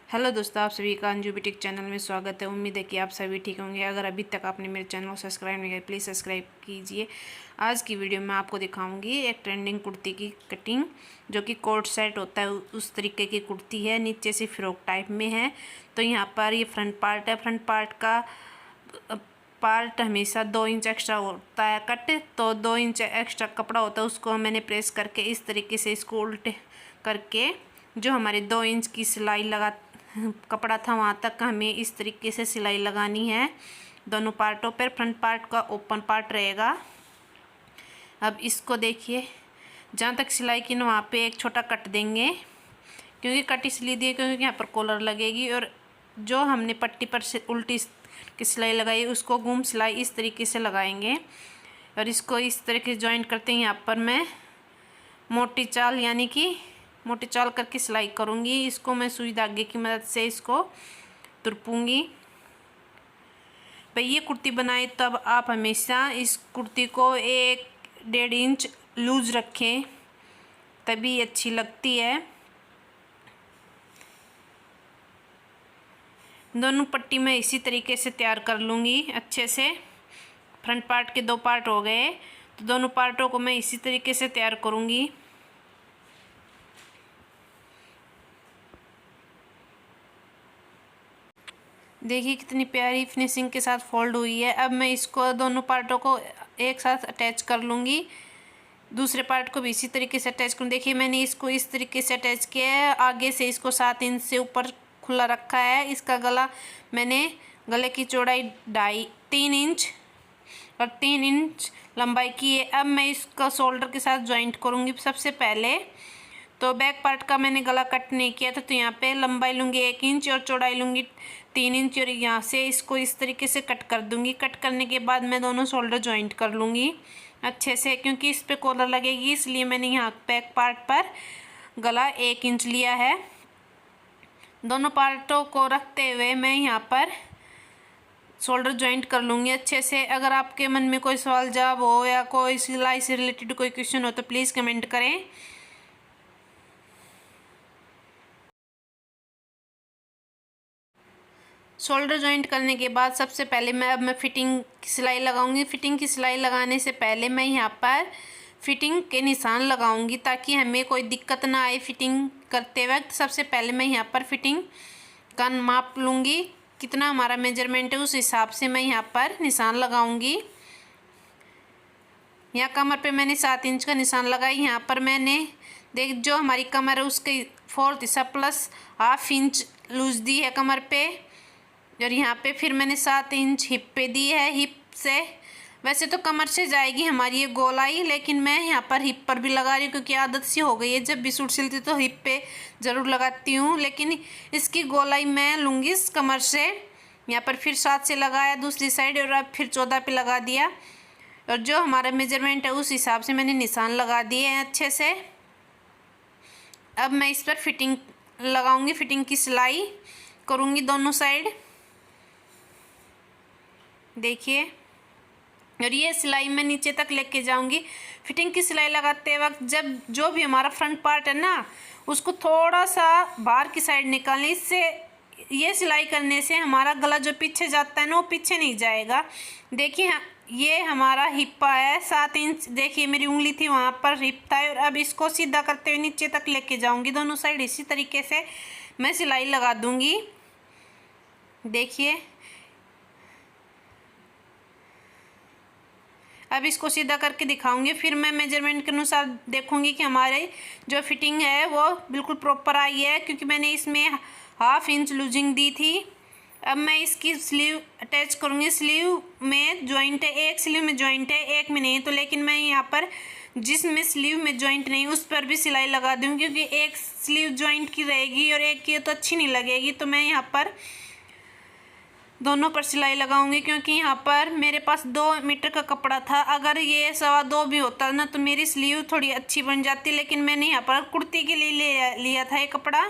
Hello दोस्तों, आप सभी का अंजू बुटीक चैनल में स्वागत है। उम्मीद है कि आप सभी ठीक होंगे। अगर अभी तक आपने मेरे चैनल को सब्सक्राइब नहीं किया प्लीज़ सब्सक्राइब कीजिए। आज की वीडियो में आपको दिखाऊंगी एक ट्रेंडिंग कुर्ती की कटिंग, जो कि कोट सेट होता है उस तरीके की कुर्ती है। नीचे से फ्रॉक टाइप में है। तो यहाँ पर ये फ्रंट पार्ट है। फ्रंट पार्ट का पार्ट हमेशा 2 इंच एक्स्ट्रा होता है कट, तो 2 इंच एक्स्ट्रा कपड़ा होता है, उसको मैंने प्रेस करके इस तरीके से इसको उल्टे करके जो हमारे 2 इंच की सिलाई लगा कपड़ा था वहाँ तक हमें इस तरीके से सिलाई लगानी है दोनों पार्टों पर। फ्रंट पार्ट का ओपन पार्ट रहेगा। अब इसको देखिए, जहाँ तक सिलाई की ना वहाँ पे एक छोटा कट देंगे, क्योंकि कट इसलिए दिए क्योंकि यहाँ पर कॉलर लगेगी। और जो हमने पट्टी पर से उल्टी की सिलाई लगाई उसको घूम सिलाई इस तरीके से लगाएंगे। और इसको इस तरीके से जॉइंट करते हैं। यहाँ पर मैं मोटी चाल यानी कि मोटी चाल करके सिलाई करूँगी। इसको मैं सुई धागे की मदद से इसको तुरपूँगी। भाई ये कुर्ती बनाए तब आप हमेशा इस कुर्ती को 1-1.5 इंच लूज रखें, तभी अच्छी लगती है। दोनों पट्टी मैं इसी तरीके से तैयार कर लूँगी अच्छे से। फ्रंट पार्ट के 2 पार्ट हो गए, तो दोनों पार्टों को मैं इसी तरीके से तैयार करूँगी। देखिए कितनी प्यारी फिनिशिंग के साथ फोल्ड हुई है। अब मैं इसको दोनों पार्टों को एक साथ अटैच कर लूँगी। दूसरे पार्ट को भी इसी तरीके से अटैच करूँ। देखिए मैंने इसको इस तरीके से अटैच किया है। आगे से इसको 7 इंच से ऊपर खुला रखा है। इसका गला मैंने गले की चौड़ाई 3 इंच और 3 इंच लंबाई की है। अब मैं इसका शोल्डर के साथ जॉइंट करूँगी। सबसे पहले तो बैक पार्ट का मैंने गला कट नहीं किया था, तो यहाँ पे लंबाई लूँगी 1 इंच और चौड़ाई लूँगी 3 इंच और यहाँ से इसको इस तरीके से कट कर दूँगी। कट करने के बाद मैं दोनों शोल्डर जॉइंट कर लूँगी अच्छे से, क्योंकि इस पर कॉलर लगेगी, इसलिए मैंने यहाँ बैक पार्ट पर गला 1 इंच लिया है। दोनों पार्टों को रखते हुए मैं यहाँ पर शोल्डर जॉइंट कर लूँगी अच्छे से। अगर आपके मन में कोई सवाल जवाब हो या कोई सिलाई से रिलेटेड कोई क्वेश्चन हो तो प्लीज़ कमेंट करें। शोल्डर जॉइंट करने के बाद सबसे पहले मैं फिटिंग की सिलाई लगाऊंगी। फिटिंग की सिलाई लगाने से पहले मैं यहाँ पर फिटिंग के निशान लगाऊंगी, ताकि हमें कोई दिक्कत ना आए फिटिंग करते वक्त। सबसे पहले मैं यहाँ पर फिटिंग का माप लूँगी, कितना हमारा मेजरमेंट है उस हिसाब से मैं यहाँ पर निशान लगाऊंगी। यहाँ कमर पे मैंने 7 इंच का निशान लगाई। यहाँ पर मैंने देख जो हमारी कमर है उसके 4th हिस्सा प्लस ½ इंच लूज दी है कमर पे। और यहाँ पे फिर मैंने 7 इंच हिप पे दी है। हिप से वैसे तो कमर से जाएगी हमारी ये गोलाई, लेकिन मैं यहाँ पर हिप पर भी लगा रही हूँ, क्योंकि आदत सी हो गई है। जब भी सूट सिलती तो हिप पे ज़रूर लगाती हूँ, लेकिन इसकी गोलाई मैं लूँगी इस कमर से। यहाँ पर फिर 7 से लगाया दूसरी साइड, और अब फिर 14 पे लगा दिया। और जो हमारा मेजरमेंट है उस हिसाब से मैंने निशान लगा दिए हैं अच्छे से। अब मैं इस पर फिटिंग लगाऊंगी, फिटिंग की सिलाई करूँगी दोनों साइड। देखिए, और ये सिलाई मैं नीचे तक लेके जाऊंगी। फिटिंग की सिलाई लगाते वक्त जब जो भी हमारा फ्रंट पार्ट है ना, उसको थोड़ा सा बाहर की साइड निकालें। इससे ये सिलाई करने से हमारा गला जो पीछे जाता है ना, वो पीछे नहीं जाएगा। देखिए ये हमारा हिप्पा है 7 इंच। देखिए मेरी उंगली थी वहाँ पर हिप था, और अब इसको सीधा करते हुए नीचे तक लेके जाऊंगी दोनों साइड। इसी तरीके से मैं सिलाई लगा दूंगी। देखिए अब इसको सीधा करके दिखाऊंगी। फिर मैं मेजरमेंट के अनुसार देखूंगी कि हमारे जो फिटिंग है वो बिल्कुल प्रॉपर आई है, क्योंकि मैंने इसमें ½ इंच लूजिंग दी थी। अब मैं इसकी स्लीव अटैच करूंगी। स्लीव में जॉइंट है, एक स्लीव में जॉइंट है, एक में नहीं। तो लेकिन मैं यहाँ पर जिसमें स्लीव में जॉइंट नहीं उस पर भी सिलाई लगा दूँगी, क्योंकि एक स्लीव जॉइंट की रहेगी और एक की तो अच्छी नहीं लगेगी। तो मैं यहाँ पर दोनों पर सिलाई लगाऊंगी, क्योंकि यहाँ पर मेरे पास 2 मीटर का कपड़ा था। अगर ये 2.25 भी होता ना तो मेरी स्लीव थोड़ी अच्छी बन जाती, लेकिन मैंने यहाँ पर कुर्ती के लिए लिया था ये कपड़ा,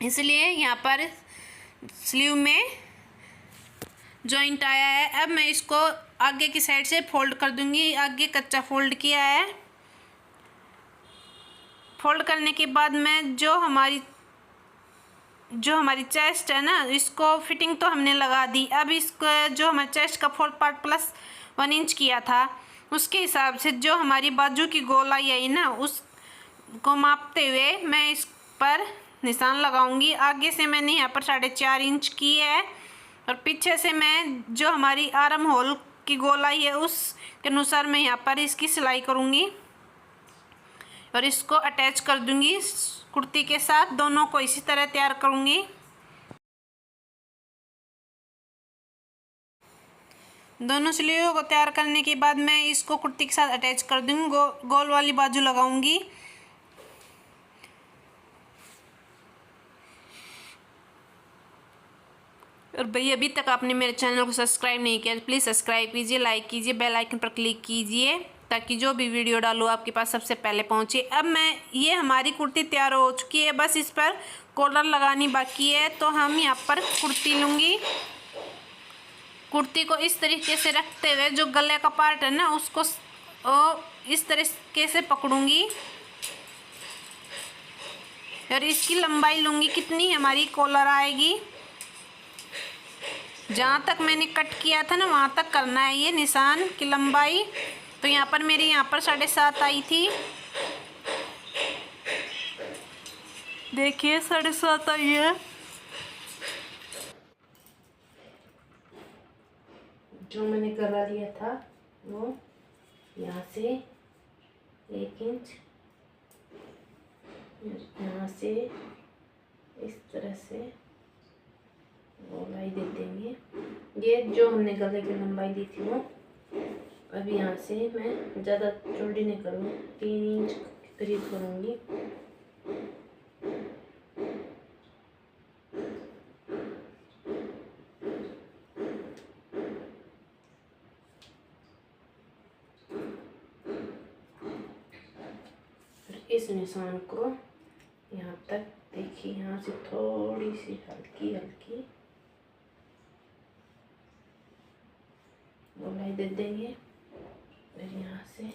इसलिए यहाँ पर स्लीव में जॉइंट आया है। अब मैं इसको आगे की साइड से फोल्ड कर दूंगी। आगे कच्चा फोल्ड किया है। फोल्ड करने के बाद मैं जो हमारी जो हमारी चेस्ट है ना, इसको फिटिंग तो हमने लगा दी। अब इसको जो हमारे चेस्ट का 4 पार्ट प्लस 1 इंच किया था, उसके हिसाब से जो हमारी बाजू की गोलाई आई ना, उसको मापते हुए मैं इस पर निशान लगाऊंगी। आगे से मैंने यहाँ पर 4.5 इंच की है और पीछे से मैं जो हमारी आर्म होल की गोलाई है उसके अनुसार मैं यहाँ पर इसकी सिलाई करूँगी और इसको अटैच कर दूँगी कुर्ती के साथ। दोनों को इसी तरह तैयार करूँगी। दोनों सिलाइयों को तैयार करने के बाद मैं इसको कुर्ती के साथ अटैच कर दूँगी। गोल वाली बाजू लगाऊंगी। और भाई अभी तक आपने मेरे चैनल को सब्सक्राइब नहीं किया तो प्लीज़ सब्सक्राइब कीजिए, लाइक कीजिए, बेल आइकन पर क्लिक कीजिए ताकि जो भी वीडियो डालूँ आपके पास सबसे पहले पहुँचे। अब ये हमारी कुर्ती तैयार हो चुकी है, बस इस पर कॉलर लगानी बाकी है। तो हम यहाँ पर कुर्ती लूँगी। कुर्ती को इस तरीके से रखते हुए जो गले का पार्ट है ना, उसको इस तरीके से पकड़ूंगी और इसकी लंबाई लूँगी कितनी हमारी कॉलर आएगी। जहाँ तक मैंने कट किया था ना, वहाँ तक करना है ये निशान की लंबाई। तो यहाँ पर मेरी यहाँ पर 7.5 आई थी, देखिए 7.5 आई है। जो मैंने गला लिया था वो यहाँ से 1 इंच, यहाँ से इस तरह से गोलाई दे देंगे। ये जो हमने गले की लंबाई दी थी वो अब यहाँ से मैं ज़्यादा चौड़ी नहीं करूँगी, 3 इंच के करीब करूँगी। इस निशान को यहाँ तक देखिए, यहाँ से थोड़ी सी हल्की हल्की गोलाई दे देंगे और यहाँ से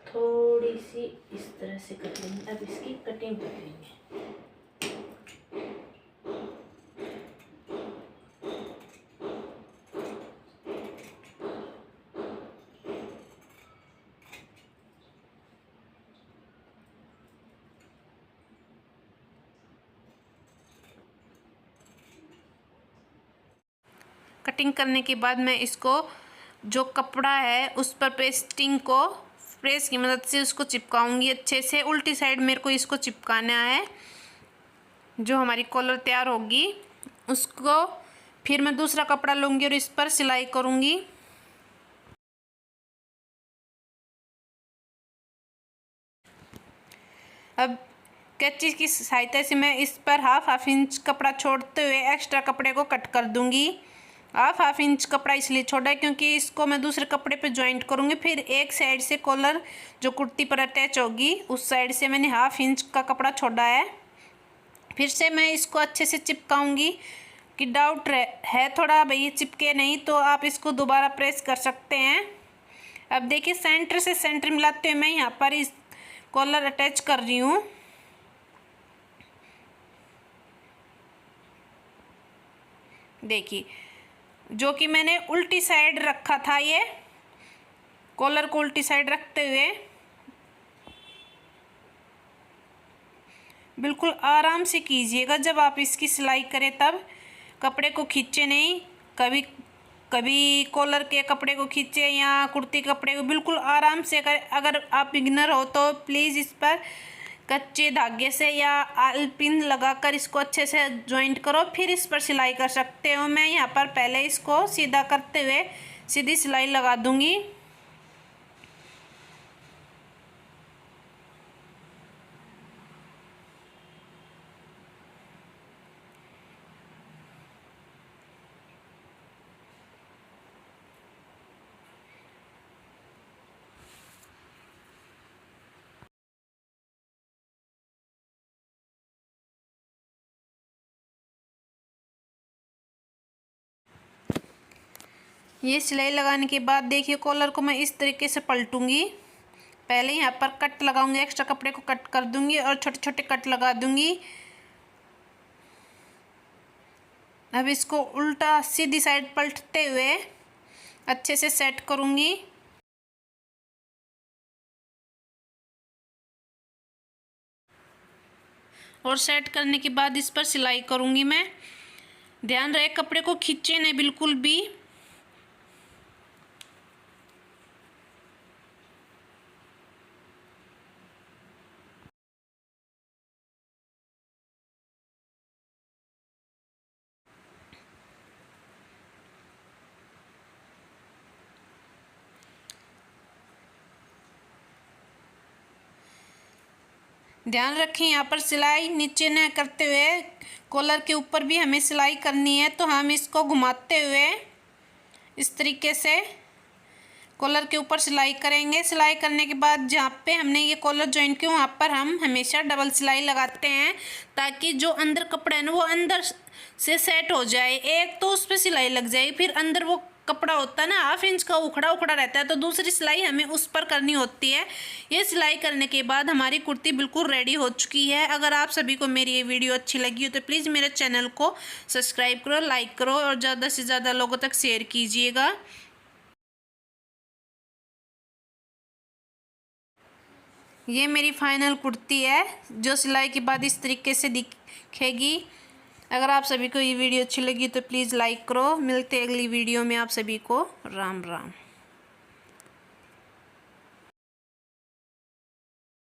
थोड़ी सी इस तरह से कट लेंगे। अब इसकी कटिंग कर लेंगे। कटिंग करने के बाद मैं इसको जो कपड़ा है उस पर पेस्टिंग को प्रेस की मदद से उसको चिपकाऊंगी अच्छे से। उल्टी साइड मेरे को इसको चिपकाना है। जो हमारी कॉलर तैयार होगी उसको फिर मैं दूसरा कपड़ा लूँगी और इस पर सिलाई करूँगी। अब कैंची की सहायता से मैं इस पर हाफ इंच कपड़ा छोड़ते हुए एक्स्ट्रा कपड़े को कट कर दूँगी। हाफ इंच कपड़ा इसलिए छोड़ा है क्योंकि इसको मैं दूसरे कपड़े पे जॉइंट करूँगी। फिर एक साइड से कॉलर जो कुर्ती पर अटैच होगी उस साइड से मैंने हाफ इंच का कपड़ा छोड़ा है। फिर से मैं इसको अच्छे से चिपकाऊँगी। कि डाउट है थोड़ा भाई चिपके नहीं तो आप इसको दोबारा प्रेस कर सकते हैं। अब देखिए सेंटर से सेंटर मिलाते हुए मैं यहाँ पर इस कॉलर अटैच कर रही हूँ। देखिए जो कि मैंने उल्टी साइड रखा था, ये कॉलर को उल्टी साइड रखते हुए बिल्कुल आराम से कीजिएगा। जब आप इसकी सिलाई करें तब कपड़े को खींचे नहीं, कभी कभी कॉलर के कपड़े को खींचे या कुर्ती कपड़े को, बिल्कुल आराम से करें। अगर आप बिगिनर हो तो प्लीज़ इस पर कच्चे धागे से या आलपिन लगाकर इसको अच्छे से जॉइंट करो, फिर इस पर सिलाई कर सकते हो। मैं यहाँ पर पहले इसको सीधा करते हुए सीधी सिलाई लगा दूँगी। ये सिलाई लगाने के बाद देखिए कॉलर को मैं इस तरीके से पलटूंगी। पहले यहाँ पर कट लगाऊंगी, एक्स्ट्रा कपड़े को कट कर दूंगी और छोटे छोटे कट लगा दूंगी। अब इसको उल्टा सीधी साइड पलटते हुए अच्छे से सेट करूँगी। और सेट करने के बाद इस पर सिलाई करूँगी मैं। ध्यान रहे कपड़े को खींचे नहीं बिल्कुल भी। ध्यान रखें यहाँ पर सिलाई नीचे न करते हुए कॉलर के ऊपर भी हमें सिलाई करनी है, तो हम इसको घुमाते हुए इस तरीके से कॉलर के ऊपर सिलाई करेंगे। सिलाई करने के बाद जहाँ पे हमने ये कॉलर जॉइन किया वहाँ पर हम हमेशा डबल सिलाई लगाते हैं, ताकि जो अंदर कपड़ा है ना वो अंदर से सेट हो जाए। एक तो उस पर सिलाई लग जाए, फिर अंदर वो कपड़ा होता है ना 1/2 इंच का उखड़ा उखड़ा रहता है, तो दूसरी सिलाई हमें उस पर करनी होती है। ये सिलाई करने के बाद हमारी कुर्ती बिल्कुल रेडी हो चुकी है। अगर आप सभी को मेरी ये वीडियो अच्छी लगी हो तो प्लीज़ मेरे चैनल को सब्सक्राइब करो, लाइक करो और ज़्यादा से ज़्यादा लोगों तक शेयर कीजिएगा। ये मेरी फाइनल कुर्ती है जो सिलाई के बाद इस तरीके से दिखेगी। अगर आप सभी को ये वीडियो अच्छी लगी तो प्लीज़ लाइक करो। मिलते हैं अगली वीडियो में। आप सभी को राम राम।